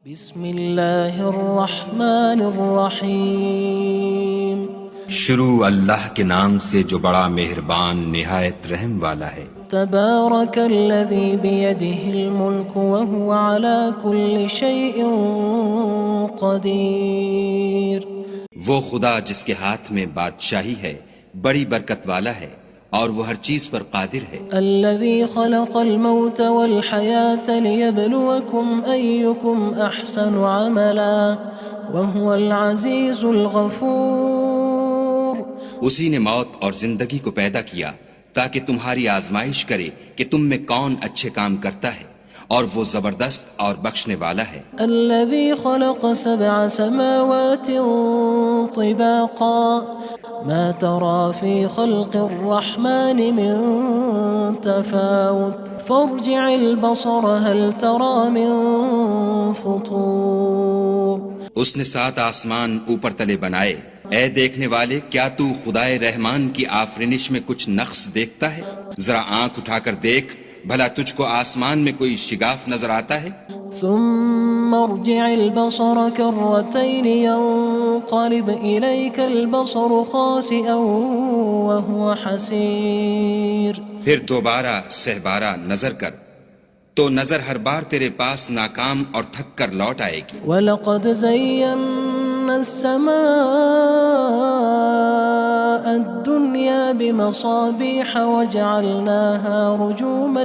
بسم اللہ الرحمن الرحیم شروع اللہ کے نام سے جو بڑا مہربان نہایت رحم والا ہے۔ تبارک الذی بیدہ الملک وہو علی کل شیء قدیر۔ وہ خدا جس کے ہاتھ میں بادشاہی ہے بڑی برکت والا ہے اور وہ ہر چیز پر قادر ہے۔ الذی خلق الموت والحیاة لیبلوکم ایکم احسن عملا وہو العزیز الغفور۔ اسی نے موت اور زندگی کو پیدا کیا تاکہ تمہاری آزمائش کرے کہ تم میں کون اچھے کام کرتا ہے، اور وہ زبردست اور بخشنے والا ہے۔ الذي خلق 7 سماوات طباقا ما ترى في خلق الرحمن من تفاوت فارجع البصر هل ترى من فطور۔ اس نے 7 آسمان اوپر تلے بنائے، اے دیکھنے والے کیا تو خدائے رحمان کی آفرینش میں کچھ نقص دیکھتا ہے؟ ذرا آنکھ اٹھا کر دیکھ، بھلا تجھ کو آسمان میں کوئی شگاف نظر آتا ہے؟ ثم ارجع البصر كرتين ينقلب إليك البصر خاسئا وهو حسير۔ پھر دوبارہ سہبارہ نظر کر تو نظر ہر بار تیرے پاس ناکام اور تھک کر لوٹ آئے گی۔ وَلَقَدْ زَيَّنَّا السَّمَاءَ الدُّنْيَا بِمَصَابِيحَ وَجَعَلْنَاهَا رُجُومًا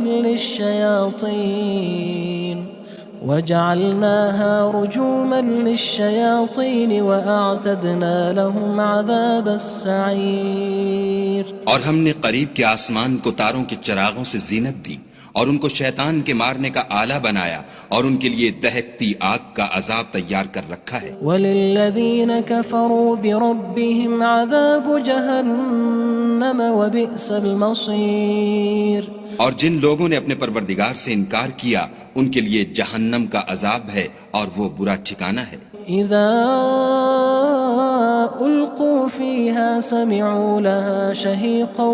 لِلشَّيَاطِينِ وَأَعْتَدْنَا لَهُمْ عَذَابَ السَّعِيرِ۔ اور ہم نے قریب کے آسمان کو تاروں کے چراغوں سے زینت دی اور ان کو شیطان کے مارنے کا آلہ بنایا، اور ان کے لیے دہکتی آگ کا عذاب تیار کر رکھا ہے۔ وَلِلَّذِينَ كَفَرُوا بِرَبِّهِمْ عَذَابُ جَهَنَّمَ وَبِئْسَ الْمَصِيرُ۔ اور جن لوگوں نے اپنے پروردگار سے انکار کیا ان کے لیے جہنم کا عذاب ہے اور وہ برا ٹھکانہ ہے۔ اذا القوا فيها سمعوا لها شهيقا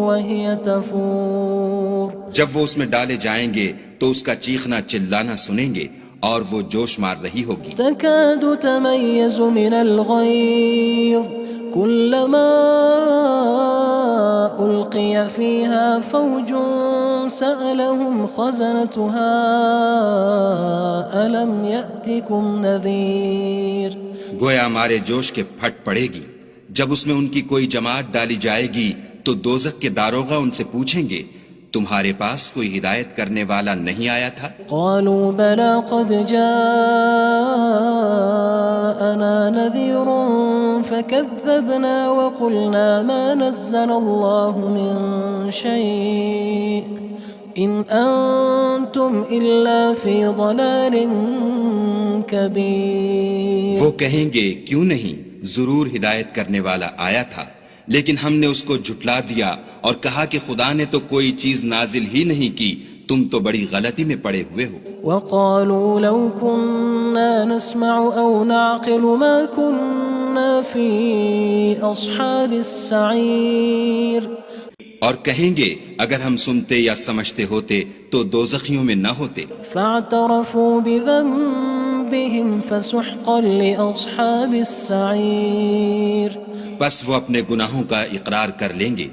وهي تفور۔ جب وہ اس میں ڈالے جائیں گے تو اس کا چیخنا چلانا سنیں گے اور وہ جوش مار رہی ہوگی۔ تكاد تميز من الغيظ كلما ألقي فيها فوج سألهم خزنتها ألم يأتكم نذير۔ گویا مارے جوش کے پھٹ پڑے گی۔ جب اس میں ان کی کوئی جماعت ڈالی جائے گی تو دوزخ کے داروغہ ان سے پوچھیں گے تمہارے پاس کوئی ہدایت کرنے والا نہیں آیا تھا؟ قالوا بلى قد جاءنا نذير فكذبنا وقلنا ما نزل الله من شيء إن أنتم إلا في ضلال كبير۔ وہ کہیں گے کیوں نہیں، ضرور ہدایت کرنے والا آیا تھا، لیکن ہم نے اس کو جھٹلا دیا اور کہا کہ خدا نے تو کوئی چیز نازل ہی نہیں کی، تم تو بڑی غلطی میں پڑے ہوئے ہو۔ وقالوا لو كنا نسمع أو نعقل ما كنا في أصحاب السعير۔ اور کہیں گے اگر ہم سنتے یا سمجھتے ہوتے تو دوزخیوں میں نہ ہوتے۔ فاعترفوا بذنبهم فسحقا لأصحاب السعير۔ بس وہ اپنے گناہوں کا اقرار کر لیں گے،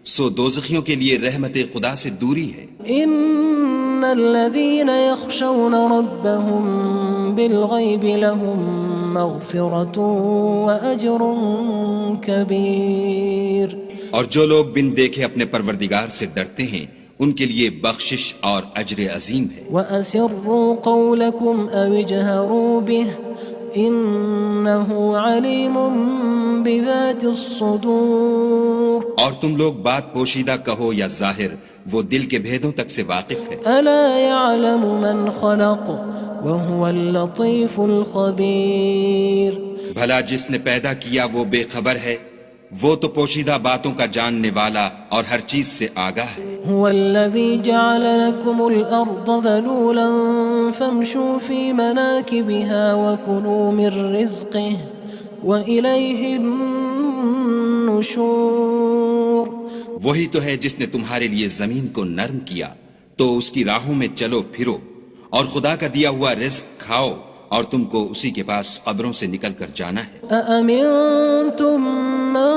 سو دوزخیوں کے لیے رحمت خدا سے دوری ہے۔ ان الذين يخشون ربهم بالغيب لهم مغفرة وأجر كبير۔ اور جو لوگ بن دیکھے اپنے پروردگار سے ڈرتے ہیں ان کے لیے بخشش اور اجر عظیم ہے۔ وأسروا قولكم أو اجهروا به إنه عليم بذات الصدور۔ اور تم لوگ بات پوشیدہ کہو یا ظاہر، وہ دل کے بھیدوں تک سے واقف ہے۔ ألا يعلم من خلق وهو اللطيف الخبير۔ بھلا جس نے پیدا کیا وہ بے خبر ہے، وہ تو پوشیدہ باتوں کا جاننے والا اور ہر چیز سے آگاہ ہے۔ هو الذي جعل لكم الأرض ذلولا فامشوا في مناكبها وكلوا من رزقه وإليه النشور۔ وہی تو ہے جس نے تمہارے لیے زمین کو نرم کیا تو اس کی راہوں میں چلو پھرو اور خدا کا دیا ہوا رزق کھاؤ اور تم کو اسی کے پاس قبروں سے نکل کر جانا ہے۔ أأمنتم من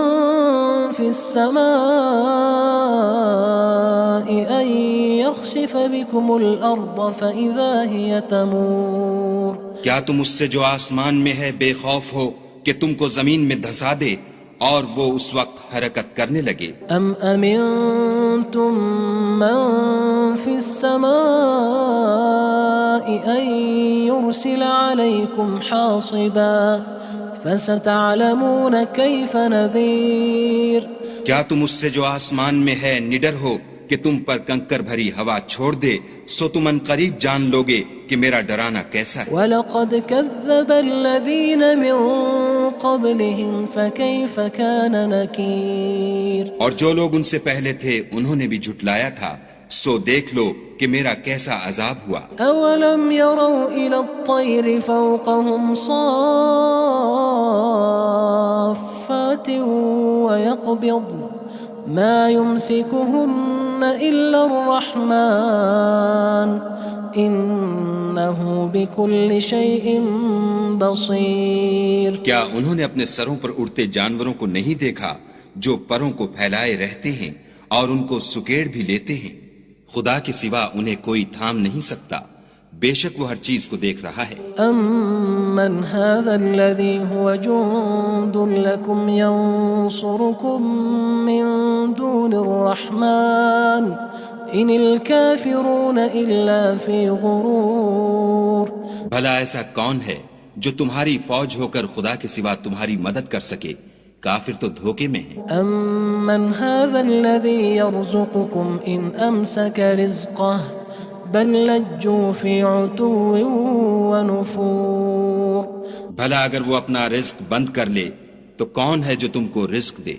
في السماء أن يخسف بكم الأرض فإذا هي تمور کیا تم اس سے جو آسمان میں ہے بے خوف ہو کہ تم کو زمین میں دھسا دے اور وہ اس وقت حرکت کرنے لگے؟ أم أمنتم من في السماء أن يرسل عليكم حاصبا فستعلمون كيف نذير کیا تم اس سے جو آسمان میں ہے نڈر ہو کہ تم پر کنکر بھری ہوا چھوڑ دے، سو تم ان قریب جان لوگے کہ میرا ڈرانا کیسا ہے۔ وَلَقَدْ كَذَّبَ الَّذِينَ مِن قَبْلِهِمْ فَكَيْفَ كَانَ نَكِيرٌ اور جو لوگ ان سے پہلے تھے انہوں نے بھی جھٹلایا تھا، سو دیکھ لو کہ میرا کیسا عذاب ہوا۔ أَوَلَمْ يَرَوْا إِلَى الطَّيْرِ فَوْقَهُمْ صَافَّاتٍ وَيَقْبِضْنَ مَا يُمْسِكُهُنَّ إِلَّا الرَّحْمَنُ إِنَّهُ بِكُلِّ شَيْءٍ بَصِيرٌ کیا انہوں نے اپنے سروں پر اڑتے جانوروں کو نہیں دیکھا جو پروں کو پھیلائے رہتے ہیں اور ان کو سکیڑ بھی لیتے ہیں؟ خدا کے سوا انہیں کوئی تھام نہیں سکتا، بے شک وہ ہر چیز کو دیکھ رہا ہے۔ أَمَّنْ هَذَا الَّذِي هُوَ جُندٌ لَكُمْ يَنصُرُكُم مِّن دُونِ الرَّحْمَنِ إِنِ الْكَافِرُونَ إِلَّا فِي غُرُورٍ بھلا ایسا کون ہے جو تمہاری فوج ہو کر خدا کے سوا تمہاری مدد کر سکے؟ کافر تو دھوکے میں ہیں۔ أَمَّنْ هَذَا الَّذِي يَرْزُقُكُمْ إِنْ أَمْسَكَ رِزْقَهُ بَلْ لَجُّوا فِي عُتُوٍّ وَنُفُورٍ بھلا اگر وہ اپنا رزق بند کر لے تو کون ہے جو تم کو رزق دے؟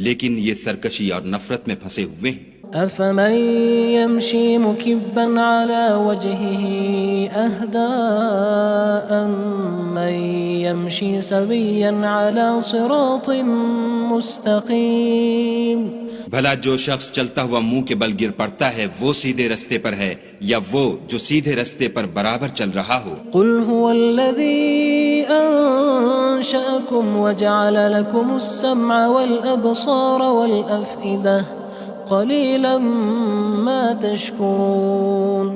لیکن یہ سرکشی اور نفرت میں پھنسے ہوئے ہیں۔ أَفَمَن يَمْشِي مُكِبًّا عَلَى وَجْهِهِ أَهْدَىٰ أَمَّن يَمْشِي سَوِيًّا عَلَى صِرَاطٍ مُّسْتَقِيمٍ بھلا جو شخص چلتا ہوا منہ کے بل گر پڑتا ہے وہ سیدھے رستے پر ہے یا وہ جو سیدھے رستے پر برابر چل رہا ہو؟ قُلْ هُوَ الَّذِي أَنشَأَكُمْ وَجَعَلَ لَكُمُ السَّمْعَ وَالْأَبْصَارَ وَالْأَفْئِدَةَ قَلِيلًا مَا تَشْكُرُونَ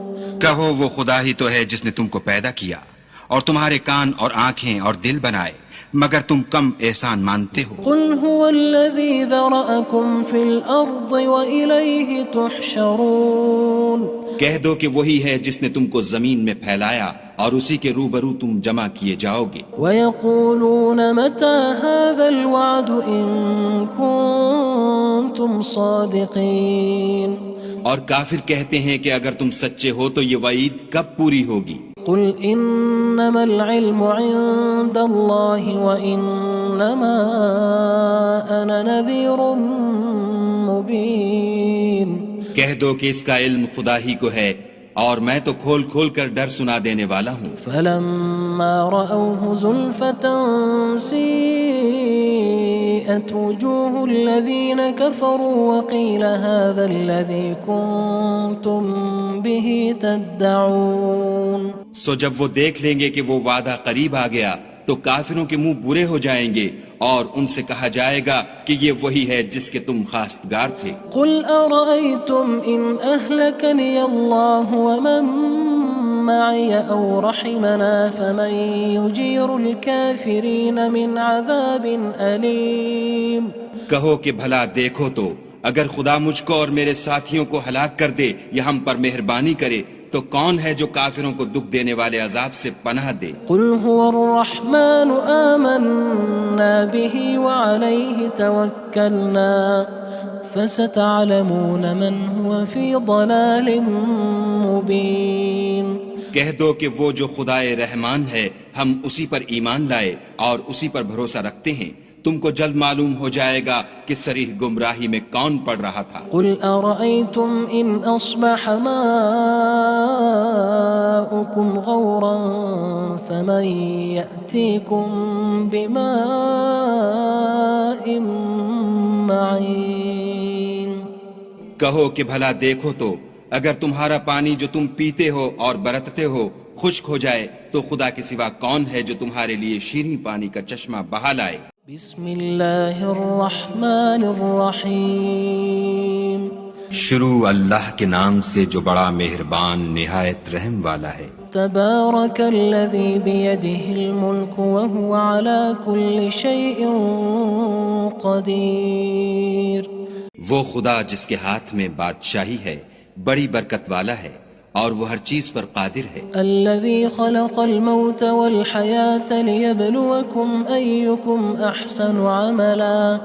کہو وہ خدا ہی تو ہے جس نے تم کو پیدا کیا اور تمہارے کان اور آنکھیں اور دل بنائے، مگر تم کم احسان مانتے ہو۔ قُلْ هُوَ الَّذِي ذَرَأَكُمْ فِي الْأَرْضِ وَإِلَيْهِ تُحْشَرُونَ کہہ دو کہ وہی ہے جس نے تم کو زمین میں پھیلایا اور اسی کے روبرو تم جمع کیے جاؤ گے۔ وَيَقُولُونَ مَتَى هَذَا الْوَعْدُ إِن كُنتُمْ صَادِقِينَ اور کافر کہتے ہیں کہ اگر تم سچے ہو تو یہ وعید کب پوری ہوگی؟ قُلْ إِنَّمَا الْعِلْمُ عِندَ اللَّهِ وَإِنَّمَا أَنَا نَذِيرٌ مُّبِينٌ کہہ دو کہ اس کا علم خدا ہی کو ہے اور میں تو کھول کھول کر ڈر سنا دینے والا ہوں۔ فَلَمَّا رَأَوْهُ زُلْفَةً سِيئَتْ وُجُوهُ الَّذِينَ كَفَرُوا وَقِيلَ هَذَا الَّذِي كُنتُم بِهِ تَدَّعُونَ سو جب وہ دیکھ لیں گے کہ وہ وعدہ قریب آ گیا تو کافروں کے منہ برے ہو جائیں گے اور ان سے کہا جائے گا کہ یہ وہی ہے جس کے تم خواستگار تھے۔ قُلْ أَرَأَيْتُمْ إِنْ أَهْلَكَنِيَ اللَّهُ وَمَن مَّعِيَ أَوْ رَحِمَنَا فَمَن يُجِيرُ الْكَافِرِينَ مِنْ عَذَابٍ أَلِيمٍ کہو کہ بھلا دیکھو تو اگر خدا مجھ کو اور میرے ساتھیوں کو ہلاک کر دے یا ہم پر مہربانی کرے تو کون ہے جو کافروں کو دکھ دینے والے عذاب سے پناہ دے؟ قُلْ هُوَ الرَّحْمَنُ آمَنَّا بِهِ وَعَلَيْهِ تَوَكَّلْنَا فَسَتَعْلَمُونَ مَنْ هُوَ فِي ضَلَالٍ مُّبِينٍ کہہ دو کہ وہ جو خدائے رحمان ہے ہم اسی پر ایمان لائے اور اسی پر بھروسہ رکھتے ہیں، تم کو جلد معلوم ہو جائے گا کہ صریح گمراہی میں کون پڑ رہا تھا۔ قُلْ أَرَأَيْتُمْ إِنْ أَصْبَحَ مَاؤُكُمْ غَوْرًا فَمَن يَأْتِيكُم بِمَاءٍ مَّعِينٍ کہو کہ بھلا دیکھو تو اگر تمہارا پانی جو تم پیتے ہو اور برتتے ہو خشک ہو جائے تو خدا کے سوا کون ہے جو تمہارے لیے شیریں پانی کا چشمہ بہا لائے؟ بسم اللہ الرحمن الرحیم شروع اللہ کے نام سے جو بڑا مہربان نہایت رحم والا ہے۔ تبارک الذی بیدہ الملک وہو علی کل شیء قدیر۔ وہ خدا جس کے ہاتھ میں بادشاہی ہے بڑی برکت والا ہے اور وہ ہر چیز پر قادر ہے۔ الذي خلق الموت والحياة ليبلوكم أيكم أحسن عملا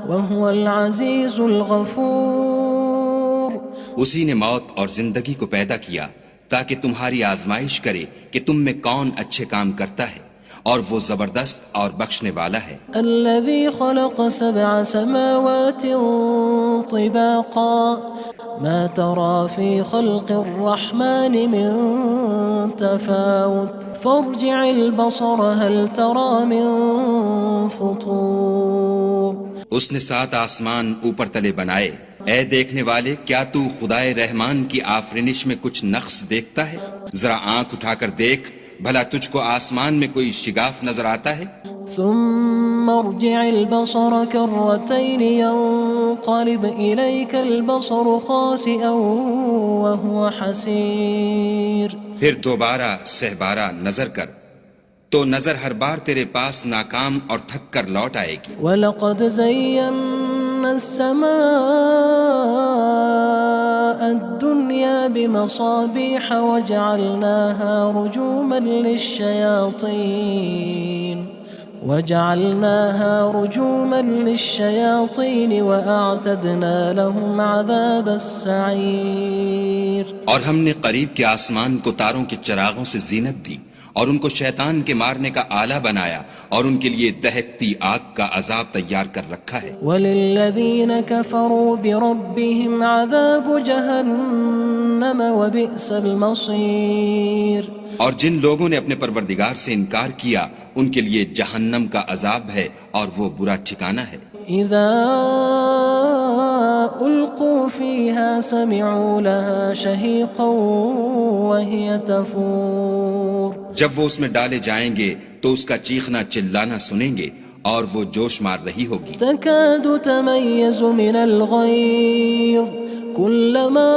وهو العزيز الغفور۔ اسی نے موت اور زندگی کو پیدا کیا تاکہ تمہاری آزمائش کرے کہ تم میں کون اچھے کام کرتا ہے، اور وہ زبردست اور بخشنے والا ہے۔ الذي خلق 7 سماوات طباقا ما ترى في خلق الرحمن من تفاوت فارجع البصر هل ترى من فطور۔ اس نے 7 آسمان اوپر تلے بنائے، اے دیکھنے والے کیا تو خدائے رحمان کی آفرینش میں کچھ نقص دیکھتا ہے؟ ذرا آنکھ اٹھا کر دیکھ، بھلا تجھ کو آسمان میں کوئی شگاف نظر آتا ہے؟ ثم ارجع البصر كرتين ينقلب إليك البصر خاسئا وهو حسير۔ پھر دوبارہ سہبارہ نظر کر تو نظر ہر بار تیرے پاس ناکام اور تھک کر لوٹ آئے گی۔ وَلَقَدْ زَيَّنَّا السَّمَاءَ الدُّنْيَا بِمَصَابِيحَ وَجَعَلْنَاهَا رُجُومًا لِلشَّيَاطِينِ وَأَعْتَدْنَا لَهُمْ عَذَابَ السَّعِيرِ۔ اور ہم نے قریب کے آسمان کو تاروں کے چراغوں سے زینت دی اور ان کو شیطان کے مارنے کا آلہ بنایا اور ان کے لیے دہکتی آگ کا عذاب تیار کر رکھا ہے۔ وَلِلَّذِينَ كَفَرُوا بِرَبِّهِمْ عَذَابُ جَهَنَّمَ وَبِئْسَ الْمَصِيرُ۔ اور جن لوگوں نے اپنے پروردگار سے انکار کیا ان کے لیے جہنم کا عذاب ہے اور وہ برا ٹھکانہ ہے۔ اذا القوا فيها سمعوا لها شهيقا وهي تفور۔ جب وہ اس میں ڈالے جائیں گے تو اس کا چیخنا چلانا سنیں گے اور وہ جوش مار رہی ہوگی۔ تكاد تميز من الغيظ كلما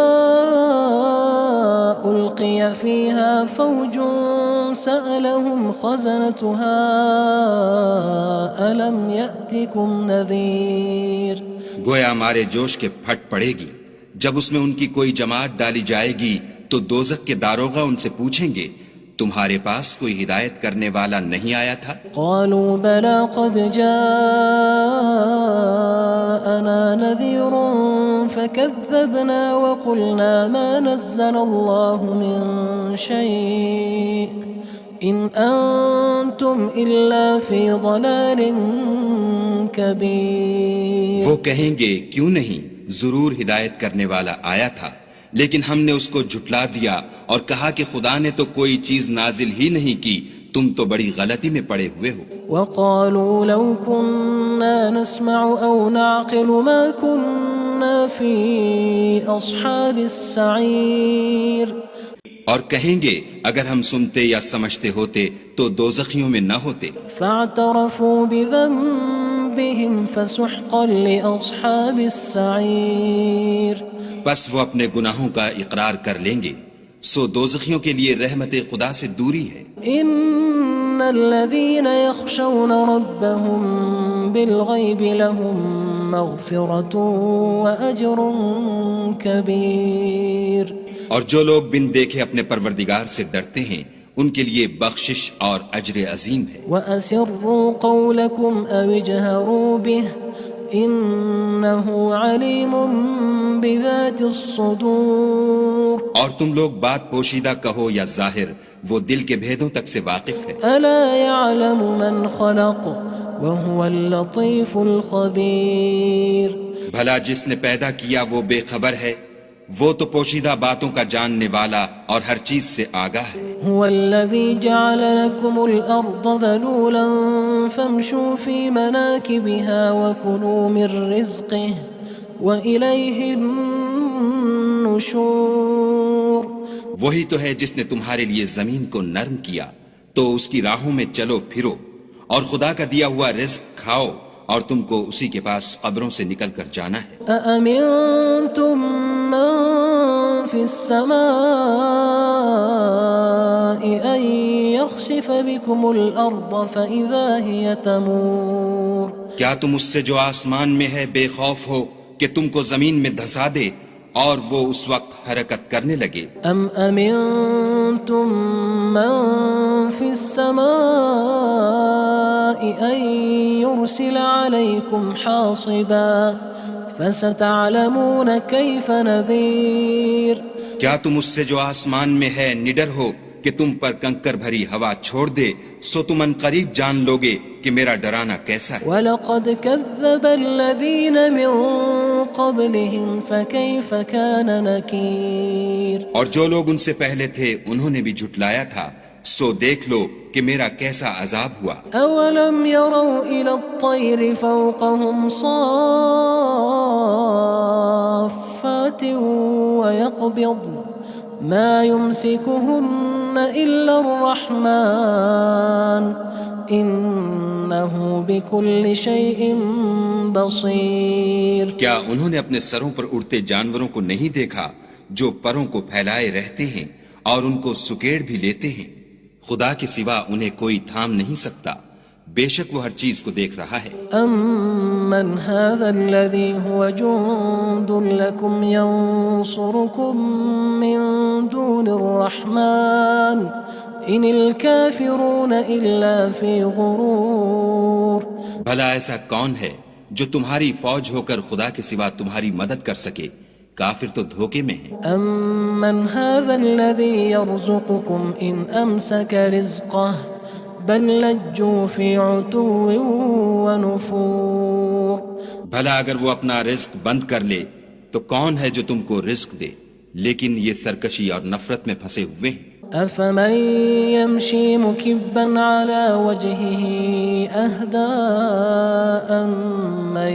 ألقي فيها فوج سألهم خزنتها ألم يأتكم نذير۔ گویا مارے جوش کے پھٹ پڑے گی۔ جب اس میں ان کی کوئی جماعت ڈالی جائے گی تو دوزخ کے داروغہ ان سے پوچھیں گے تمہارے پاس کوئی ہدایت کرنے والا نہیں آیا تھا؟ قالوا بلى قد جاءنا نذير فكذبنا وقلنا ما نزل الله من شيء إن أنتم إلا في ضلال كبير۔ وہ کہیں گے کیوں نہیں، ضرور ہدایت کرنے والا آیا تھا، لیکن ہم نے اس کو جھٹلا دیا اور کہا کہ خدا نے تو کوئی چیز نازل ہی نہیں کی، تم تو بڑی غلطی میں پڑے ہوئے ہو۔ وقالوا لو كنا نسمع أو نعقل ما كنا في أصحاب السعير۔ اور کہیں گے اگر ہم سنتے یا سمجھتے ہوتے تو دوزخیوں میں نہ ہوتے۔ فاعترفوا بذنبهم فسحقا لأصحاب السعير۔ بس وہ اپنے گناہوں کا اقرار کر لیں گے، سو دوزخیوں کے لیے رحمت خدا سے دوری ہے۔ ان الذين يخشون ربهم بالغيب لهم مغفرة وأجر كبير۔ اور جو لوگ بن دیکھے اپنے پروردگار سے ڈرتے ہیں ان کے لیے بخشش اور اجر عظیم ہے۔ وَأَسِرُّوا قَوْلَكُمْ أَوِ اجْهَرُوا بِهِ إِنَّهُ عَلِيمٌ بِذَاتِ الصُّدُورِ۔ اور تم لوگ بات پوشیدہ کہو یا ظاہر، وہ دل کے بھیدوں تک سے واقف ہے۔ أَلَا يَعْلَمُ مَنْ خَلَقَ وَهُوَ اللَّطِيفُ الْخَبِيرُ۔ بھلا جس نے پیدا کیا وہ بے خبر ہے، وہ تو پوشیدہ باتوں کا جاننے والا اور ہر چیز سے آگاہ ہے۔ هو الذي جعل لكم الأرض ذلولا فامشوا في مناكبها وكلوا من رزقه وإليه النشور۔ النشور وہی تو ہے جس نے تمہارے لیے زمین کو نرم کیا تو اس کی راہوں میں چلو پھرو، اور خدا کا دیا ہوا رزق کھاؤ، اور تم کو اسی کے پاس قبروں سے نکل کر جانا ہے۔ أأمنتم من في السماء أن يخسف بكم الأرض فإذا هي تمور کیا تم اس سے جو آسمان میں ہے بے خوف ہو کہ تم کو زمین میں دھسا دے اور وہ اس وقت حرکت کرنے لگے؟ أم أمنتم من في السماء أن يرسل عليكم حاصبا فستعلمون كيف نذير کیا تم اس سے جو آسمان میں ہے نڈر ہو کہ تم پر کنکر بھری ہوا چھوڑ دے، سو تم ان قریب جان لوگے کہ میرا ڈرانا کیسا ہے۔ وَلَقَدْ كَذَّبَ الَّذِينَ مِن قَبْلِهِمْ فَكَيْفَ كَانَ نَكِيرٌ اور جو لوگ ان سے پہلے تھے انہوں نے بھی جھٹلایا تھا، سو دیکھ لو کہ میرا کیسا عذاب ہوا۔ أَوَلَمْ يَرَوْا إِلَى الطَّيْرِ فَوْقَهُمْ صَافَّاتٍ وَيَقْبِضْنَ مَا يُمْسِكُهُنَّ إِلَّا الرَّحْمَنُ إِنَّهُ بِكُلِّ شَيْءٍ بَصِيرٌ کیا انہوں نے اپنے سروں پر اڑتے جانوروں کو نہیں دیکھا جو پروں کو پھیلائے رہتے ہیں اور ان کو سکیڑ بھی لیتے ہیں؟ خدا کے سوا انہیں کوئی تھام نہیں سکتا، بے شک وہ ہر چیز کو دیکھ رہا ہے۔ أَمَّنْ هَذَا الَّذِي هُوَ جُندٌ لَكُمْ يَنصُرُكُم مِّن دُونِ الرَّحْمَنِ إِنِ الْكَافِرُونَ إِلَّا فِي غُرُورٍ بھلا ایسا کون ہے جو تمہاری فوج ہو کر خدا کے سوا تمہاری مدد کر سکے؟ کافر تو دھوکے میں ہیں۔ أَمَّنْ هَذَا الَّذِي يَرْزُقُكُمْ إِنْ أَمْسَكَ رِزْقَهُ بَلْ لَجُّوا فِي عُتُوٍّ وَنُفُورٍ بھلا اگر وہ اپنا رزق بند کر لے تو کون ہے جو تم کو رزق دے؟ لیکن یہ سرکشی اور نفرت میں پھنسے ہوئے ہیں۔ أَفَمَن يَمْشِي مُكِبًّا عَلَى وَجْهِهِ أَهْدَىٰ أَمَّن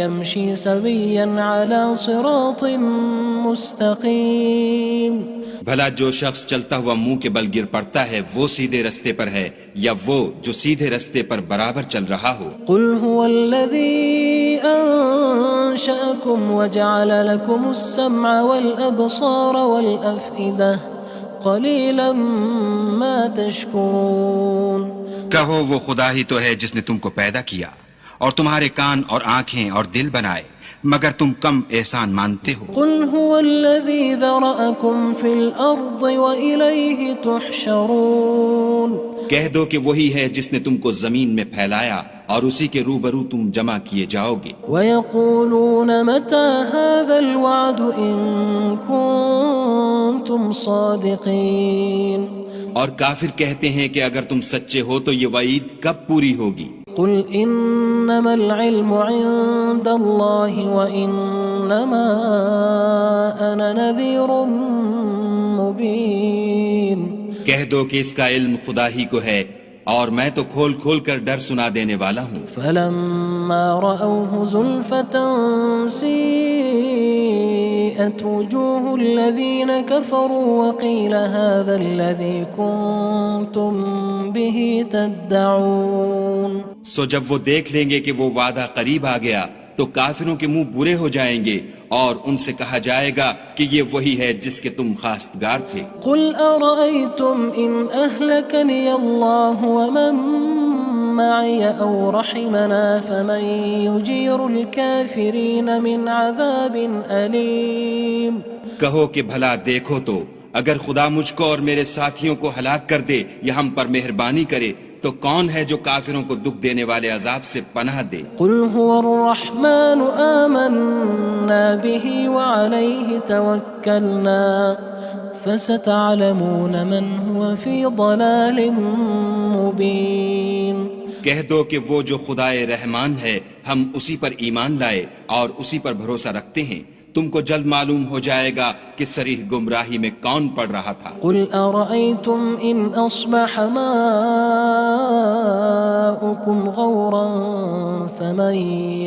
يَمْشِي سَوِيًّا عَلَى صِرَاطٍ مُّسْتَقِيمٍ بھلا جو شخص چلتا ہوا منہ کے بل گر پڑتا ہے وہ سیدھے رستے پر ہے یا وہ جو سیدھے رستے پر برابر چل رہا ہو؟ قُلْ هُوَ الَّذِي أَنشَأَكُمْ وَجَعَلَ لَكُمُ السَّمْعَ وَالْأَبْصَارَ وَالْأَفْئِدَةَ قَلِيلًا مَا تَشْكُرُونَ کہو وہ خدا ہی تو ہے جس نے تم کو پیدا کیا اور تمہارے کان اور آنکھیں اور دل بنائے، مگر تم کم احسان مانتے ہو۔ قُلْ هُوَ الَّذِي ذَرَأَكُمْ فِي الْأَرْضِ وَإِلَيْهِ تُحْشَرُونَ کہہ دو کہ وہی ہے جس نے تم کو زمین میں پھیلایا اور اسی کے روبرو تم جمع کیے جاؤ گے۔ وَيَقُولُونَ مَتَى هَذَا الْوَعْدُ إِن كُنتُمْ صَادِقِينَ اور کافر کہتے ہیں کہ اگر تم سچے ہو تو یہ وعید کب پوری ہوگی؟ قُلْ إِنَّمَا الْعِلْمُ عِندَ اللَّهِ وَإِنَّمَا أَنَا نَذِيرٌ مُّبِينٌ کہہ دو کہ اس کا علم خدا ہی کو ہے اور میں تو کھول کھول کر ڈر سنا دینے والا ہوں۔ فَلَمَّا رَأَوْهُ زُلْفَةً سِيئَتْ وُجُوهُ الَّذِينَ كَفَرُوا وَقِيلَ هَذَا الَّذِي كُنتُم بِهِ تَدَّعُونَ سو جب وہ دیکھ لیں گے کہ وہ وعدہ قریب آ گیا تو کافروں کے منہ برے ہو جائیں گے اور ان سے کہا جائے گا کہ یہ وہی ہے جس کے تم خواستگار تھے۔ قُلْ أَرَأَيْتُمْ إِنْ أَهْلَكَنِيَ اللَّهُ وَمَن مَّعِيَ أَوْ رَحِمَنَا فَمَن يُجِيرُ الْكَافِرِينَ مِنْ عَذَابٍ أَلِيمٍ کہو کہ بھلا دیکھو تو اگر خدا مجھ کو اور میرے ساتھیوں کو ہلاک کر دے یا ہم پر مہربانی کرے تو کون ہے جو کافروں کو دکھ دینے والے عذاب سے پناہ دے؟ قُلْ هُوَ الرَّحْمَنُ آمَنَّا بِهِ وَعَلَيْهِ تَوَكَّلْنَا فَسَتَعْلَمُونَ مَنْ هُوَ فِي ضَلَالٍ مُّبِينٍ کہہ دو کہ وہ جو خدائے رحمان ہے ہم اسی پر ایمان لائے اور اسی پر بھروسہ رکھتے ہیں، تم کو جلد معلوم ہو جائے گا کہ صریح گمراہی میں کون پڑ رہا تھا۔ قُلْ أَرَأَيْتُمْ إِنْ أَصْبَحَ مَاؤُكُمْ غَوْرًا فَمَن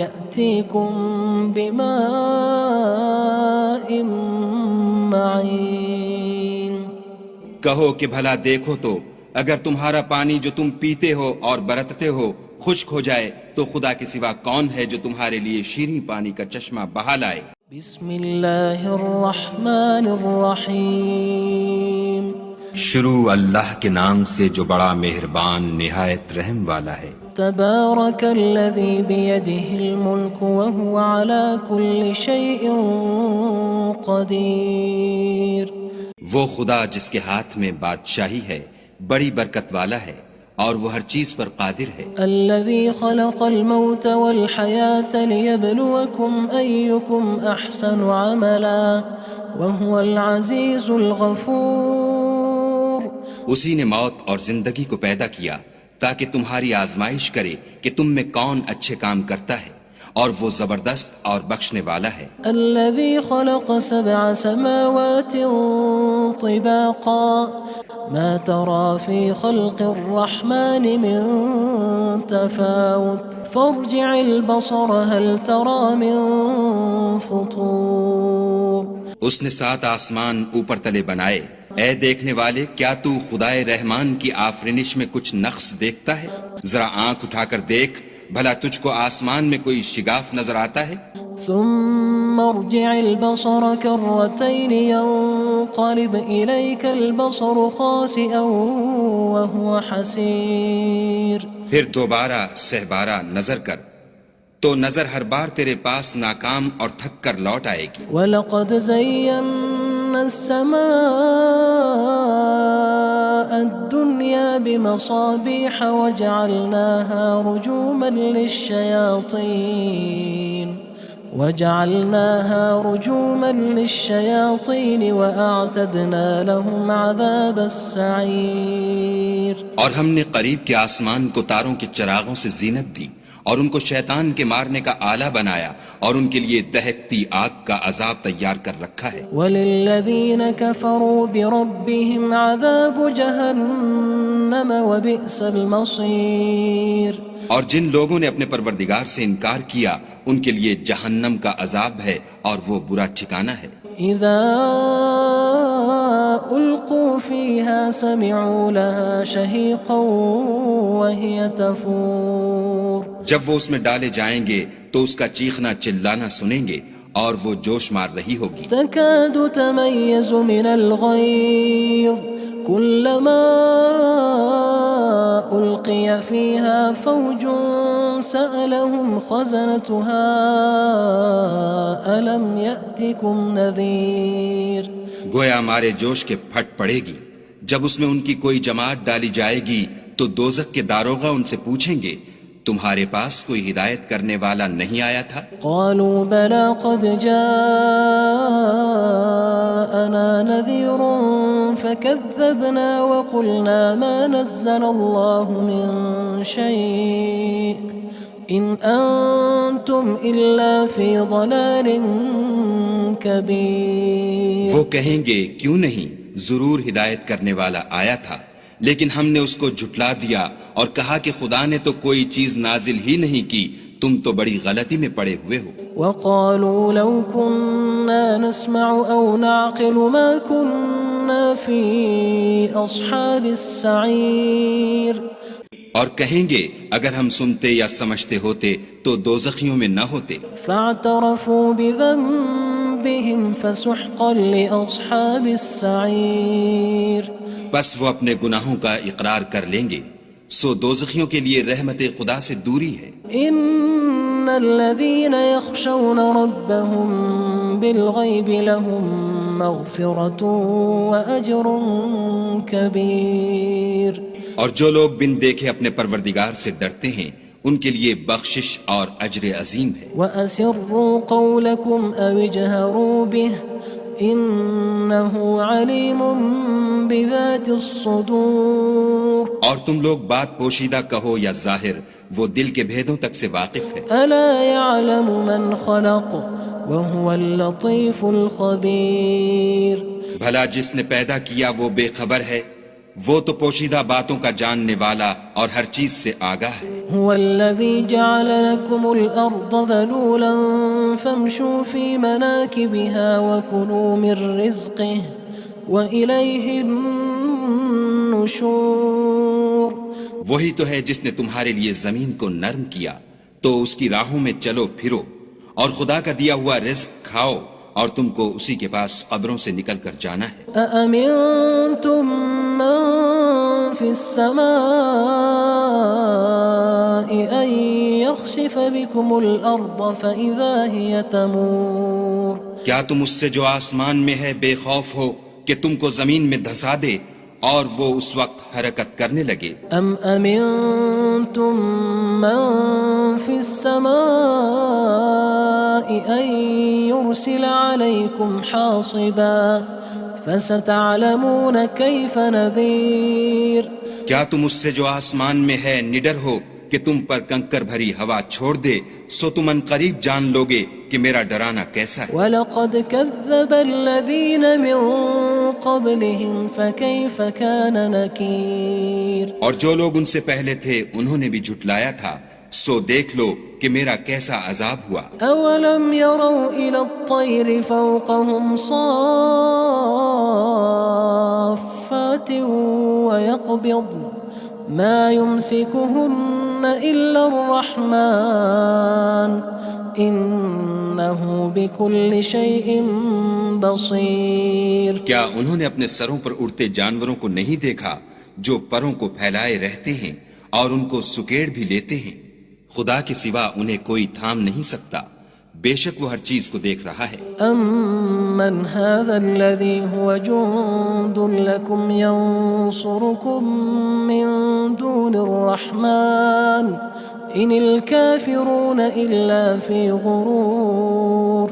يَأْتِيكُم بِمَاءٍ کہو کہ بھلا دیکھو تو اگر تمہارا پانی جو تم پیتے ہو اور برتتے ہو خشک ہو جائے تو خدا کے سوا کون ہے جو تمہارے لیے شیریں پانی کا چشمہ بہا لائے؟ بسم اللہ الرحمن الرحیم شروع اللہ کے نام سے جو بڑا مہربان نہایت رحم والا ہے۔ تبارک الذی بیدہ الملک وہو علی کل شیء قدیر، وہ خدا جس کے ہاتھ میں بادشاہی ہے بڑی برکت والا ہے اور وہ ہر چیز پر قادر ہے۔ الذي خلق الموت والحياة ليبلوكم أيكم أحسن عملا وهو العزيز الغفور، اسی نے موت اور زندگی کو پیدا کیا تاکہ تمہاری آزمائش کرے کہ تم میں کون اچھے کام کرتا ہے، اور وہ زبردست اور بخشنے والا ہے۔ الذي خلق 7 سماوات طباقا ما ترى في خلق الرحمن من تفاوت فارجع البصر هل ترى من فطور۔ اس نے 7 آسمان اوپر تلے بنائے، اے دیکھنے والے کیا تو خدائے رحمان کی آفرینش میں کچھ نقص دیکھتا ہے؟ ذرا آنکھ اٹھا کر دیکھ بھلا تجھ کو آسمان میں کوئی شگاف نظر آتا ہے؟ ثم ارجع البصر كرتين ينقلب إليك البصر خاسئا وهو حسير، پھر دوبارہ سہبارہ نظر کر تو نظر ہر بار تیرے پاس ناکام اور تھک کر لوٹ آئے گی۔ وَلَقَدْ زَيَّنَّا السَّمَاءَ الدُّنْيَا بِمَصَابِيحَ وَجَعَلْنَاهَا رُجُومًا لِلشَّيَاطِينِ وَأَعْتَدْنَا لَهُمْ عَذَابَ السَّعِيرِ، اور ہم نے قریب کے آسمان کو تاروں کے چراغوں سے زینت دی اور ان کو شیطان کے مارنے کا آلہ بنایا اور ان کے لیے دہکتی آگ کا عذاب تیار کر رکھا ہے۔ وَلِلَّذِينَ كَفَرُوا بِرَبِّهِمْ عَذَابُ جَهَنَّمَ وَبِئْسَ الْمَصِيرُ، اور جن لوگوں نے اپنے پروردگار سے انکار کیا ان کے لیے جہنم کا عذاب ہے اور وہ برا ٹھکانہ ہے۔ اذا القوا فيها سمعوا لها شهيقا وهي تفور، جب وہ اس میں ڈالے جائیں گے تو اس کا چیخنا چلانا سنیں گے اور وہ جوش مار رہی ہوگی۔ تكاد تميز من الغيظ كلما ألقي فيها فوج سألهم خزنتها ألم يأتكم نذير، گویا مارے جوش کے پھٹ پڑے گی۔ جب اس میں ان کی کوئی جماعت ڈالی جائے گی تو دوزخ کے داروغہ ان سے پوچھیں گے تمہارے پاس کوئی ہدایت کرنے والا نہیں آیا تھا؟ قالوا بلى قد جاءنا نذير فكذبنا وقلنا ما نزل الله من شيء إن أنتم إلا في ضلال كبير۔ وہ کہیں گے کیوں نہیں، ضرور ہدایت کرنے والا آیا تھا، لیکن ہم نے اس کو جھٹلا دیا اور کہا کہ خدا نے تو کوئی چیز نازل ہی نہیں کی، تم تو بڑی غلطی میں پڑے ہوئے ہو۔ وقالوا لو كنا نسمع أو نعقل ما كنا في أصحاب السعير، اور کہیں گے اگر ہم سنتے یا سمجھتے ہوتے تو دوزخیوں میں نہ ہوتے۔ فاعترفوا بذنبهم فسحقا لأصحاب السعير، بس وہ اپنے گناہوں کا اقرار کر لیں گے، سو دوزخیوں کے لیے رحمت خدا سے دوری ہے۔ ان الذين يخشون ربهم بالغيب لهم مغفرة وأجر كبير، اور جو لوگ بن دیکھے اپنے پروردگار سے ڈرتے ہیں ان کے لیے بخشش اور اجر عظیم ہے۔ وَأَسِرُّوا قَوْلَكُمْ أَوِ اجْهَرُوا بِهِ إِنَّهُ عَلِيمٌ بِذَاتِ الصُّدُورِ، اور تم لوگ بات پوشیدہ کہو یا ظاہر، وہ دل کے بھیدوں تک سے واقف ہے۔ أَلَا يَعْلَمُ مَنْ خَلَقَ وَهُوَ اللَّطِيفُ الْخَبِيرُ، بھلا جس نے پیدا کیا وہ بے خبر ہے، وہ تو پوشیدہ باتوں کا جاننے والا اور ہر چیز سے آگاہ ہے۔ هو الذي جعل لكم الأرض ذلولا فامشوا في مناكبها وكلوا من رزقه وإليه النشور وہی تو ہے جس نے تمہارے لیے زمین کو نرم کیا تو اس کی راہوں میں چلو پھرو، اور خدا کا دیا ہوا رزق کھاؤ، اور تم کو اسی کے پاس قبروں سے نکل کر جانا ہے۔ أأمنتم من في السماء أن يخسف بكم الأرض فإذا هي تمور کیا تم اس سے جو آسمان میں ہے بے خوف ہو کہ تم کو زمین میں دھسا دے اور وہ اس وقت حرکت کرنے لگے؟ أم أمنتم من في السماء أن يرسل عليكم حاصبا فستعلمون كيف نذير کیا تم اس سے جو آسمان میں ہے نڈر ہو کہ تم پر کنکر بھری ہوا چھوڑ دے، سو تم ان قریب جان لوگے کہ میرا ڈرانا کیسا ہے۔ وَلَقَدْ كَذَّبَ الَّذِينَ مِن قَبْلِهِمْ فَكَيْفَ كَانَ نَكِيرٌ اور جو لوگ ان سے پہلے تھے انہوں نے بھی جھٹلایا تھا، سو دیکھ لو کہ میرا کیسا عذاب ہوا۔ أَوَلَمْ يَرَوْا إِلَى الطَّيْرِ فَوْقَهُمْ صَافَّاتٍ وَيَقْبِضْنَ مَا يُمْسِكُهُنَّ إِلَّا الرَّحْمَنُ إِنَّهُ بِكُلِّ شَيْءٍ بَصِيرٌ کیا انہوں نے اپنے سروں پر اڑتے جانوروں کو نہیں دیکھا جو پروں کو پھیلائے رہتے ہیں اور ان کو سکیڑ بھی لیتے ہیں؟ خدا کے سوا انہیں کوئی تھام نہیں سکتا، بے شک وہ ہر چیز کو دیکھ رہا ہے۔ أَمَّنْ هَذَا الَّذِي هُوَ جُندٌ لَكُمْ يَنصُرُكُم مِّن دُونِ الرَّحْمَنِ إِنِ الْكَافِرُونَ إِلَّا فِي غُرُورٍ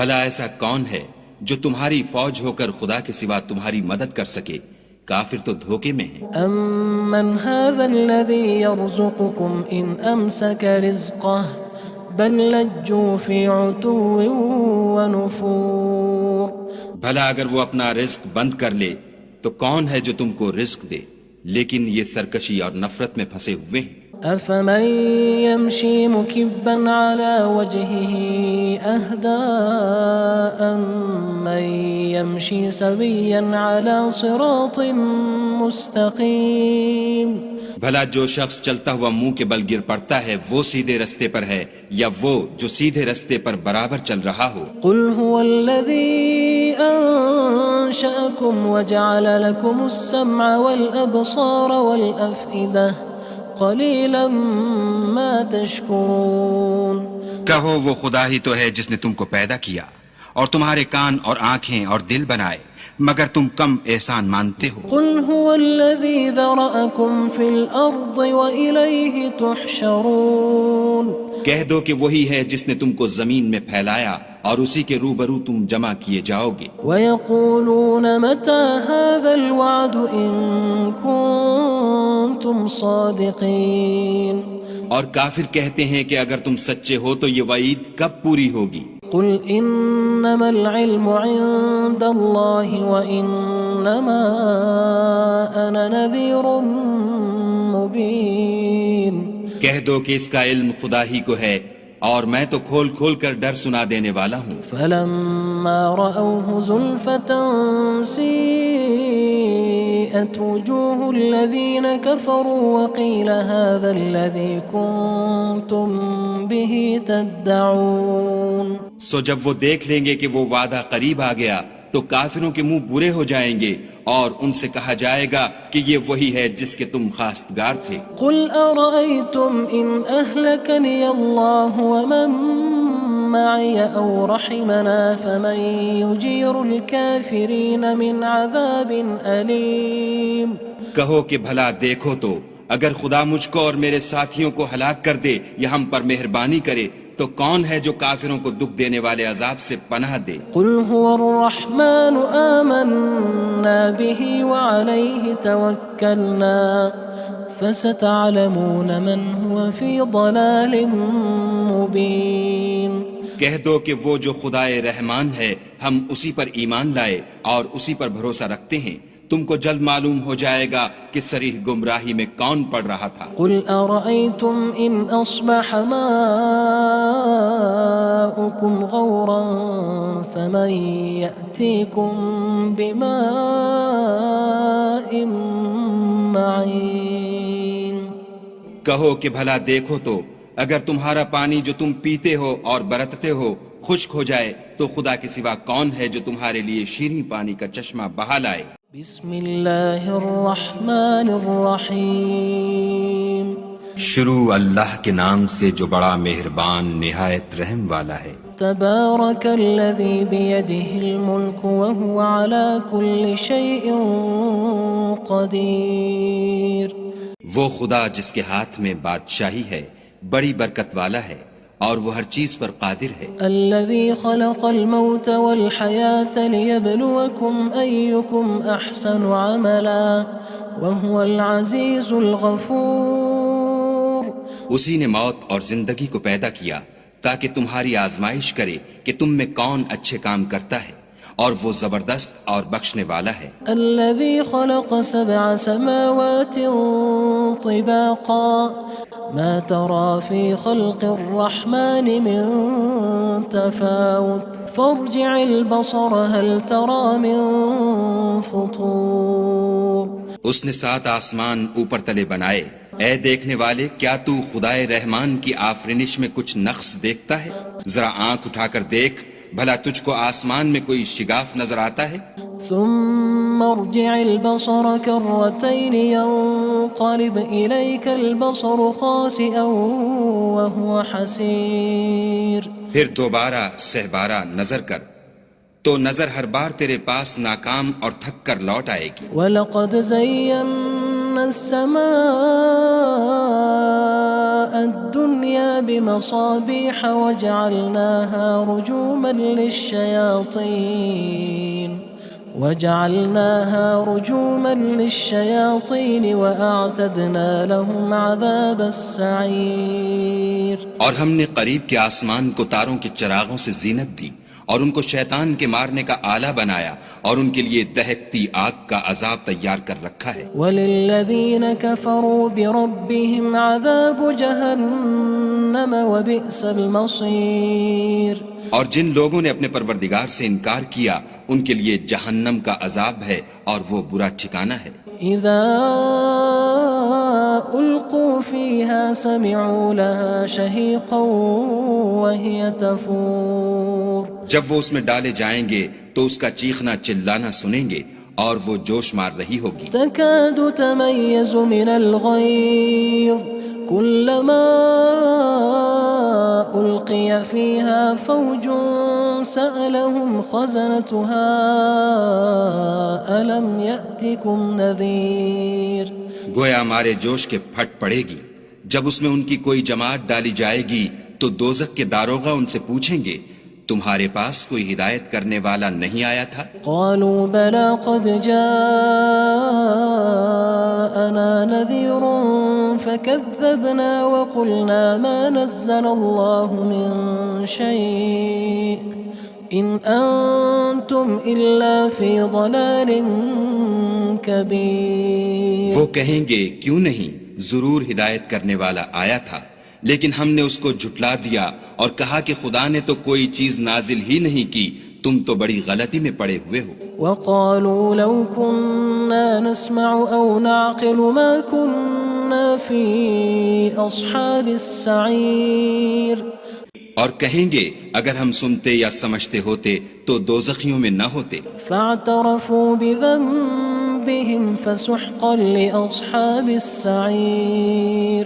بھلا ایسا کون ہے جو تمہاری فوج ہو کر خدا کے سوا تمہاری مدد کر سکے؟ کافر تو دھوکے میں ہیں۔ أَمَّنْ هَذَا الَّذِي يَرْزُقُكُمْ إِنْ أَمْسَكَ رِزْقَهُ بَلْ لَجُّوا فِي عُتُوٍّ وَنُفُورٍ بھلا اگر وہ اپنا رزق بند کر لے تو کون ہے جو تم کو رزق دے؟ لیکن یہ سرکشی اور نفرت میں پھنسے ہوئے ہیں۔ أَفَمَن يَمْشِي مُكِبًّا عَلَى وَجْهِهِ أَهْدَىٰ أَمَّن يَمْشِي سَوِيًّا عَلَى صِرَاطٍ مُّسْتَقِيمٍ بھلا جو شخص چلتا ہوا منہ کے بل گر پڑتا ہے وہ سیدھے رستے پر ہے یا وہ جو سیدھے رستے پر برابر چل رہا ہو؟ قُلْ هُوَ الَّذِي أَنشَأَكُمْ وَجَعَلَ لَكُمُ السَّمْعَ وَالْأَبْصَارَ وَالْأَفْئِدَةَ قَلِيلًا مَا تَشْكُرُونَ کہو وہ خدا ہی تو ہے جس نے تم کو پیدا کیا اور تمہارے کان اور آنکھیں اور دل بنائے، مگر تم کم احسان مانتے ہو۔ قُلْ هُوَ الَّذِي ذَرَأَكُمْ فِي الْأَرْضِ وَإِلَيْهِ تُحْشَرُونَ کہہ دو کہ وہی ہے جس نے تم کو زمین میں پھیلایا اور اسی کے روبرو تم جمع کیے جاؤ گے۔ وَيَقُولُونَ مَتَى هَذَا الْوَعْدُ إِن كُنتُمْ صَادِقِينَ اور کافر کہتے ہیں کہ اگر تم سچے ہو تو یہ وعید کب پوری ہوگی؟ قُلْ إِنَّمَا الْعِلْمُ عِندَ اللَّهِ وَإِنَّمَا أَنَا نَذِيرٌ مُّبِينٌ کہہ دو کہ اس کا علم خدا ہی کو ہے اور میں تو کھول کھول کر ڈر سنا دینے والا ہوں۔ فَلَمَّا رَأَوْهُ زُلْفَةً سِيئَتْ وُجُوهُ الَّذِينَ كَفَرُوا وَقِيلَ هَذَا الَّذِي كُنتُم بِهِ تَدَّعُونَ سو جب وہ دیکھ لیں گے کہ وہ وعدہ قریب آ گیا تو کافروں کے منہ برے ہو جائیں گے اور ان سے کہا جائے گا کہ یہ وہی ہے جس کے تم خواستگار تھے۔ قُلْ أَرَأَيْتُمْ إِنْ أَهْلَكَنِيَ اللَّهُ وَمَن مَّعِيَ أَوْ رَحِمَنَا فَمَن يُجِيرُ الْكَافِرِينَ مِنْ عَذَابٍ أَلِيمٍ کہو کہ بھلا دیکھو تو اگر خدا مجھ کو اور میرے ساتھیوں کو ہلاک کر دے یا ہم پر مہربانی کرے تو کون ہے جو کافروں کو دکھ دینے والے عذاب سے پناہ دے؟ قُلْ هُوَ الرَّحْمَنُ آمَنَّا بِهِ وَعَلَيْهِ تَوَكَّلْنَا فَسَتَعْلَمُونَ مَنْ هُوَ فِي ضَلَالٍ مُّبِينٍ کہہ دو کہ وہ جو خدائے رحمان ہے ہم اسی پر ایمان لائے اور اسی پر بھروسہ رکھتے ہیں، تم کو جلد معلوم ہو جائے گا کہ صریح گمراہی میں کون پڑ رہا تھا۔ قُلْ أَرَأَيْتُمْ إِنْ أَصْبَحَ مَاؤُكُمْ غَوْرًا فَمَن يَأْتِيكُم بِمَاءٍ معين کہو کہ بھلا دیکھو تو اگر تمہارا پانی جو تم پیتے ہو اور برتتے ہو خشک ہو جائے تو خدا کے سوا کون ہے جو تمہارے لیے شیریں پانی کا چشمہ بہا لائے؟ بسم اللہ الرحمن الرحیم شروع اللہ کے نام سے جو بڑا مہربان نہایت رحم والا ہے۔ تبارک الذی بیدہ الملک وہو علی کل شیء قدیر وہ خدا جس کے ہاتھ میں بادشاہی ہے بڑی برکت والا ہے اور وہ ہر چیز پر قادر ہے۔ الذي خلق الموت والحياة ليبلوكم أيكم أحسن عملا وهو العزيز الغفور اسی نے موت اور زندگی کو پیدا کیا تاکہ تمہاری آزمائش کرے کہ تم میں کون اچھے کام کرتا ہے اور وہ زبردست اور بخشنے والا ہے۔ الذي خلق 7 سماوات طباقا ما ترى في خلق الرحمن من تفاوت فارجع البصر هل ترى من فطور اس نے 7 آسمان اوپر تلے بنائے، اے دیکھنے والے کیا تو خدائے رحمان کی آفرینش میں کچھ نقص دیکھتا ہے؟ ذرا آنکھ اٹھا کر دیکھ بھلا تجھ کو آسمان میں کوئی شگاف نظر آتا ہے؟ ثم ارجع البصر كرتين ينقلب إليك البصر خاسئا وهو حسير پھر دوبارہ سہبارہ نظر کر تو نظر ہر بار تیرے پاس ناکام اور تھک کر لوٹ آئے گی۔ وَلَقَدْ زَيَّنَّا السَّمَاءَ الدُّنْيَا بِمَصَابِيحَ وَجَعَلْنَاهَا رُجُومًا لِلشَّيَاطِينِ وَأَعْتَدْنَا لَهُمْ عَذَابَ السَّعِيرِ اور ہم نے قریب کے آسمان کو تاروں کے چراغوں سے زینت دی اور ان کو شیطان کے مارنے کا آلہ بنایا اور ان کے لیے دہکتی آگ کا عذاب تیار کر رکھا ہے۔ وَلِلَّذِينَ كَفَرُوا بِرَبِّهِمْ عَذَابُ جَهَنَّمَ وَبِئْسَ الْمَصِيرُ اور جن لوگوں نے اپنے پروردگار سے انکار کیا ان کے لیے جہنم کا عذاب ہے اور وہ برا ٹھکانہ ہے۔ اذا القوا فيها سمعوا لها شهيقا وهي تفور جب وہ اس میں ڈالے جائیں گے تو اس کا چیخنا چلانا سنیں گے اور وہ جوش مار رہی ہوگی۔ تكاد تميز من الغيظ كلما ألقي فيها فوج سألهم خزنتها ألم يأتكم نذير گویا مارے جوش کے پھٹ پڑے گی جب اس میں ان کی کوئی جماعت ڈالی جائے گی تو دوزخ کے داروغہ ان سے پوچھیں گے تمہارے پاس کوئی ہدایت کرنے والا نہیں آیا تھا؟ قالوا بلى قد جاءنا نذير فكذبنا وقلنا ما نزل الله من شيء إن أنتم إلا في ضلال كبير وہ کہیں گے کیوں نہیں، ضرور ہدایت کرنے والا آیا تھا لیکن ہم نے اس کو جھٹلا دیا اور کہا کہ خدا نے تو کوئی چیز نازل ہی نہیں کی، تم تو بڑی غلطی میں پڑے ہوئے ہو۔ وقالوا لو كنا نسمع أو نعقل ما كنا في أصحاب السعير اور کہیں گے اگر ہم سنتے یا سمجھتے ہوتے تو دوزخیوں میں نہ ہوتے۔ فاعترفوا بذنبهم فسحقا لأصحاب السعير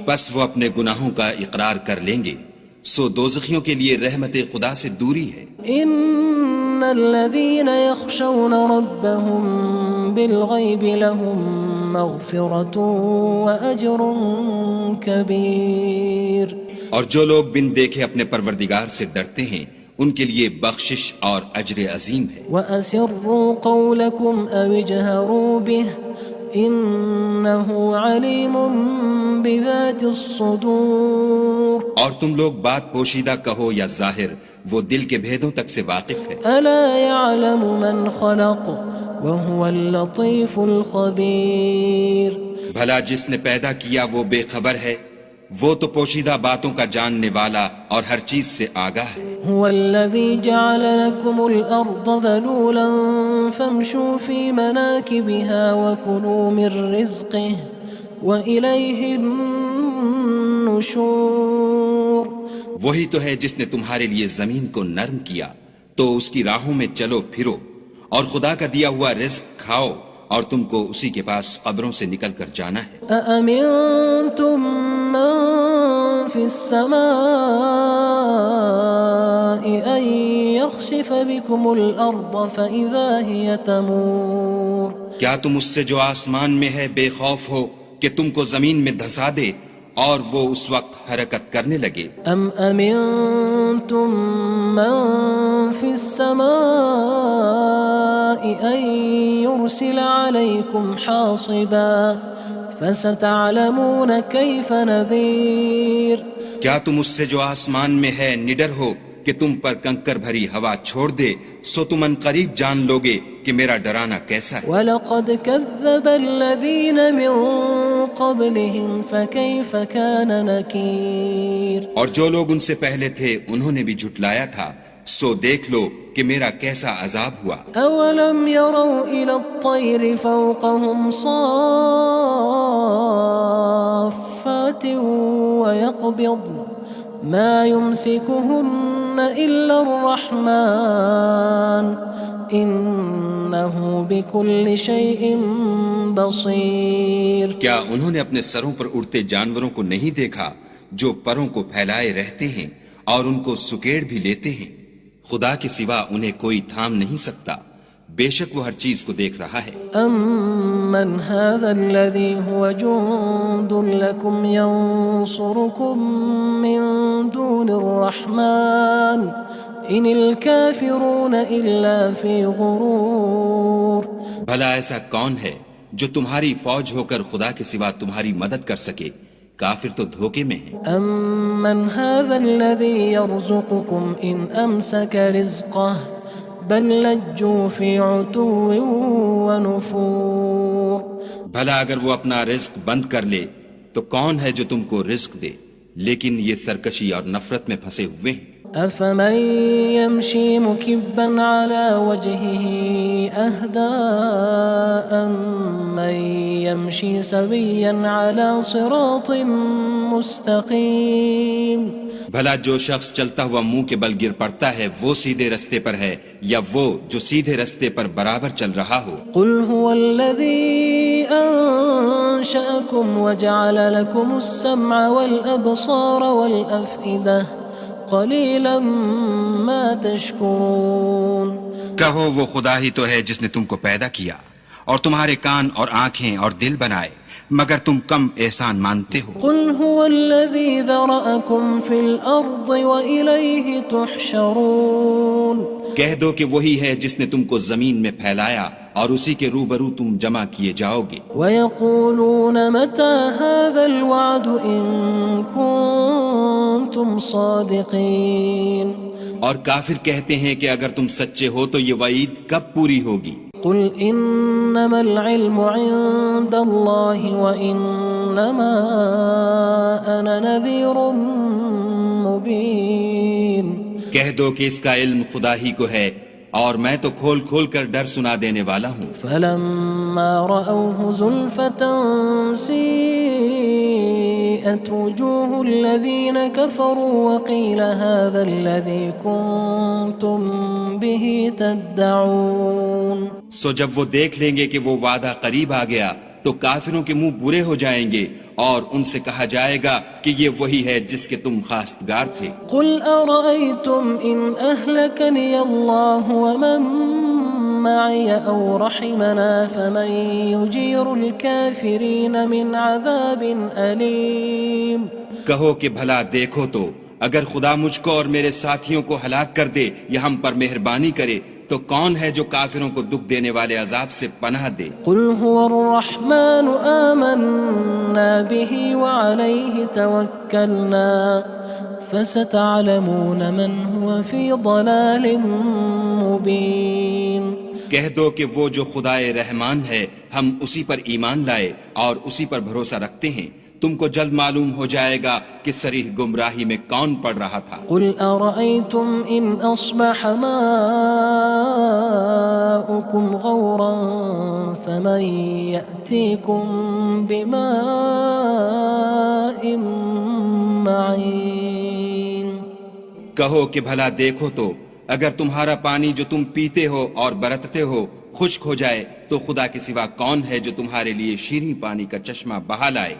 بس وہ اپنے گناہوں کا اقرار کر لیں گے، سو دوزخیوں کے لیے رحمت خدا سے دوری ہے۔ ان الذين يخشون ربهم بالغيب لهم مغفرة وأجر كبير اور جو لوگ بن دیکھے اپنے پروردگار سے ڈرتے ہیں ان کے لیے بخشش اور اجر عظیم ہے۔ وَأَسِرُّوا قَوْلَكُمْ أَوِ اجْهَرُوا بِهِ إِنَّهُ عَلِيمٌ بِذَاتِ الصُّدُورِ اور تم لوگ بات پوشیدہ کہو یا ظاہر، وہ دل کے بھیدوں تک سے واقف ہے۔ أَلَا يَعْلَمُ مَنْ خَلَقَ وَهُوَ اللَّطِيفُ الْخَبِيرُ بھلا جس نے پیدا کیا وہ بے خبر ہے، وہ تو پوشیدہ باتوں کا جاننے والا اور ہر چیز سے آگاہ ہے۔ هو الذي جعل لكم الأرض ذلولا فامشوا في مناكبها وكلوا من رزقه وإليه النشور. وہی تو ہے جس نے تمہارے لیے زمین کو نرم کیا تو اس کی راہوں میں چلو پھرو اور خدا کا دیا ہوا رزق کھاؤ اور تم کو اسی کے پاس قبروں سے نکل کر جانا ہے. أأمنتم من في السماء أن يخسف بكم الأرض فإذا هي تمور. کیا تم اس سے جو آسمان میں ہے بے خوف ہو کہ تم کو زمین میں دھسا دے اور وہ اس وقت حرکت کرنے لگے؟ أم أمنتم من في السماء أن يرسل عليكم حاصبا فستعلمون كيف نذير. کیا تم اس سے جو آسمان میں ہے نڈر ہو کہ تم پر کنکر بھری ہوا چھوڑ دے سو تم ان قریب جان لوگے کہ میرا ڈرانا کیسا ہے. وَلَقَدْ كَذَّبَ الَّذِينَ مِن قَبْلِهِمْ فَكَيْفَ كَانَ نَكِيرٌ. اور جو لوگ ان سے پہلے تھے انہوں نے بھی جھٹلایا تھا سو دیکھ لو کہ میرا کیسا عذاب ہوا. أَوَلَمْ يَرَوْا إِلَى الطَّيْرِ فَوْقَهُمْ صَافَّاتٍ وَيَقْبِضْنَ مَا يُمْسِكُهُنَّ إِلَّا الرَّحْمَنُ إِنَّهُ بِكُلِّ شَيْءٍ بَصِيرٌ. کیا انہوں نے اپنے سروں پر اڑتے جانوروں کو نہیں دیکھا جو پروں کو پھیلائے رہتے ہیں اور ان کو سکیڑ بھی لیتے ہیں؟ خدا کے سوا انہیں کوئی تھام نہیں سکتا، بے شک وہ ہر چیز کو دیکھ رہا ہے. أَمَّنْ هَذَا الَّذِي هُوَ جُندٌ لَكُمْ يَنصُرُكُم مِّن دُونِ الرَّحْمَنِ إِنِ الْكَافِرُونَ إِلَّا فِي غُرُورٍ. بھلا ایسا کون ہے جو تمہاری فوج ہو کر خدا کے سوا تمہاری مدد کر سکے؟ کافر تو دھوکے میں ہیں. أَمَّنْ هَذَا الَّذِي يَرْزُقُكُمْ إِنْ أَمْسَكَ رِزْقَهُ بَلْ لَجُّوا فِي عُتُوٍّ وَنُفُورٍ. بھلا اگر وہ اپنا رزق بند کر لے تو کون ہے جو تم کو رزق دے؟ لیکن یہ سرکشی اور نفرت میں پھنسے ہوئے ہیں. أَفَمَن يَمْشِي مُكِبًّا عَلَى وَجْهِهِ أَهْدَىٰ أَمَّن يَمْشِي سَوِيًّا عَلَى صِرَاطٍ مُّسْتَقِيمٍ. بھلا جو شخص چلتا ہوا منہ کے بل گر پڑتا ہے وہ سیدھے رستے پر ہے یا وہ جو سیدھے رستے پر برابر چل رہا ہو؟ قُلْ هُوَ الَّذِي أَنشَأَكُمْ وَجَعَلَ لَكُمُ السَّمْعَ وَالْأَبْصَارَ وَالْأَفْئِدَةَ قَلِيلًا مَا تَشْكُرُونَ. کہو وہ خدا ہی تو ہے جس نے تم کو پیدا کیا اور تمہارے کان اور آنکھیں اور دل بنائے، مگر تم کم احسان مانتے ہو. قُلْ هُوَ الَّذِي ذَرَأَكُمْ فِي الْأَرْضِ وَإِلَيْهِ تُحْشَرُونَ. کہہ دو کہ وہی ہے جس نے تم کو زمین میں پھیلایا اور اسی کے روبرو تم جمع کیے جاؤ گے. وَيَقُولُونَ مَتَى هَذَا الْوَعْدُ إِن كُنتُمْ صَادِقِينَ. اور کافر کہتے ہیں کہ اگر تم سچے ہو تو یہ وعید کب پوری ہوگی؟ قُلْ إِنَّمَا الْعِلْمُ عِندَ اللَّهِ وَإِنَّمَا أَنَا نَذِيرٌ مُّبِينٌ. کہہ دو کہ اس کا علم خدا ہی کو ہے اور میں تو کھول کھول کر ڈر سنا دینے والا ہوں. فَلَمَّا رَأَوْهُ زُلْفَةً سِيئَتْ وُجُوهُ الَّذِينَ كَفَرُوا وَقِيلَ هَذَا الَّذِي كُنتُم بِهِ تَدَّعُونَ. سو جب وہ دیکھ لیں گے کہ وہ وعدہ قریب آ گیا تو کافروں کے منہ برے ہو جائیں گے اور ان سے کہا جائے گا کہ یہ وہی ہے جس کے تم خواستگار تھے. قُلْ أَرَأَيْتُمْ إِنْ أَهْلَكَنِيَ اللَّهُ وَمَن مَّعِيَ أَوْ رَحِمَنَا فَمَن يُجِيرُ الْكَافِرِينَ مِنْ عَذَابٍ أَلِيمٍ. کہو کہ بھلا دیکھو تو اگر خدا مجھ کو اور میرے ساتھیوں کو ہلاک کر دے یا ہم پر مہربانی کرے تو کون ہے جو کافروں کو دکھ دینے والے عذاب سے پناہ دے؟ قُلْ هُوَ الرَّحْمَنُ آمَنَّا بِهِ وَعَلَيْهِ تَوَكَّلْنَا فَسَتَعْلَمُونَ مَنْ هُوَ فِي ضَلَالٍ مُّبِينٍ. کہہ دو کہ وہ جو خدائے رحمان ہے ہم اسی پر ایمان لائے اور اسی پر بھروسہ رکھتے ہیں، تم کو جلد معلوم ہو جائے گا کہ صریح گمراہی میں کون پڑ رہا تھا۔ قل أرأيتم إن أصبح ماؤكم غورا فمن يأتيكم بماء معين۔ کہو کہ بھلا دیکھو تو اگر تمہارا پانی جو تم پیتے ہو اور برتتے ہو خشک ہو جائے تو خدا کے سوا کون ہے جو تمہارے لیے شیریں پانی کا چشمہ بہا لائے۔